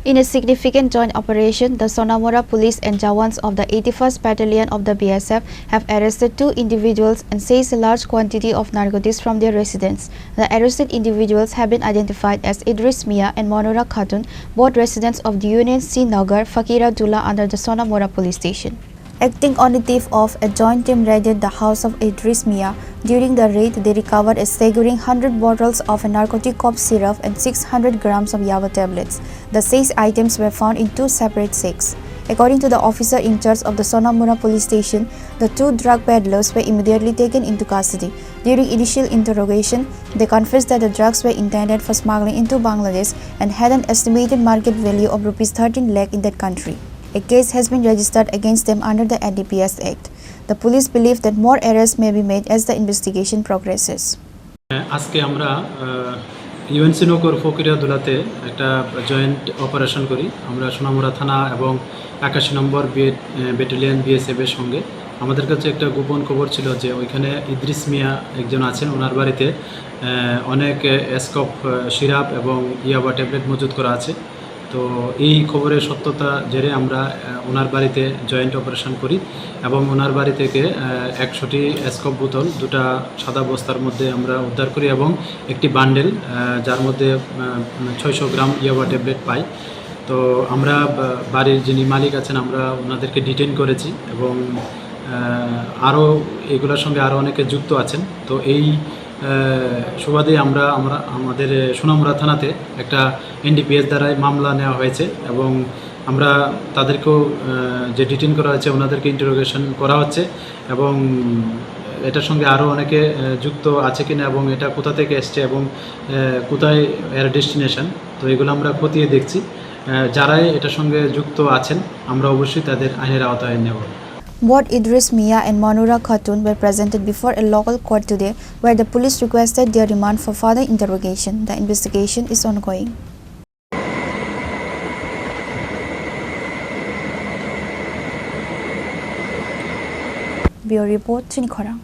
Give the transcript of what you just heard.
In a significant joint operation, the Sonamura Police and jawans of the 81st Battalion of the BSF have arrested 2 individuals and seized a large quantity of narcotics from their residence. The arrested individuals have been identified as Idris, Miah and Manura, Khatun, both residents of the UNC Nagar, Fakiradula under the Sonamura Police Station. Acting on the tip of, a joint team raided the house of Idris, Miah. During the raid, they recovered a staggering 100 bottles of a narcotic cough syrup and 600 grams of yaba tablets. The seized items were found in 2 separate sacks. According to the officer in charge of the Sonamura Police Station, the 2 drug peddlers were immediately taken into custody. During initial interrogation, they confessed that the drugs were intended for smuggling into Bangladesh and had an estimated market value of Rs 13 lakh in that country. A case has been registered against them under the NDPS Act. The police believe that more arrests may be made as the investigation progresses. আজকে আমরা UNC Nagar ফকিরাদুলাতে একটা joint operation করি। আমরা সোনামুড়া থানা এবং 81 নম্বর battalion BSF এর সঙ্গে আমাদের কাছে একটা গোপন খবর ছিল যে ওইখানে ইদ্রিস মিয়া একজন আছেন, ওনার বাড়িতে অনেক স্কপ সিরাপ এবং ইয়াবা ট্যাবলেট মজুত করা আছে। তো এই খবরের সত্যতা জেরে আমরা ওনার বাড়িতে জয়েন্ট অপারেশন করি এবং ওনার বাড়ি থেকে 100টি স্কপ বোতল 2টা সাদা বস্তার মধ্যে আমরা উদ্ধার করি এবং একটি বান্ডেল যার মধ্যে 600 গ্রাম ইয়াবা ট্যাবলেট পাই। তো আমরা বাড়ির যিনি মালিক আছেন আমরা ওনাদেরকে ডিটেইন করেছি এবং আরও এগুলোর সঙ্গে আরও অনেকে যুক্ত আছেন। তো এই সুবাদে আমরা আমাদের সোনামুড়া থানাতে একটা NDPS দ্বারাই মামলা নেওয়া হয়েছে এবং আমরা তাদেরকেও যে ডিটেইন করা হয়েছে ওনাদেরকে ইন্টারোগেশন করা হচ্ছে এবং এটার সঙ্গে আরও অনেকে যুক্ত আছে কিনা এবং এটা কোথা থেকে এসছে এবং কোথায় এর ডেস্টিনেশন, তো এগুলো আমরা খতিয়ে দেখছি। যারাই এটার সঙ্গে যুক্ত আছেন আমরা অবশ্যই তাদের আইনের আওতায় নেব। Both Idris, Miah and Manura, Khatun were presented before a local court today, where the police requested their remand for further interrogation. The investigation is ongoing. Bureau Report, Chini, Khorang.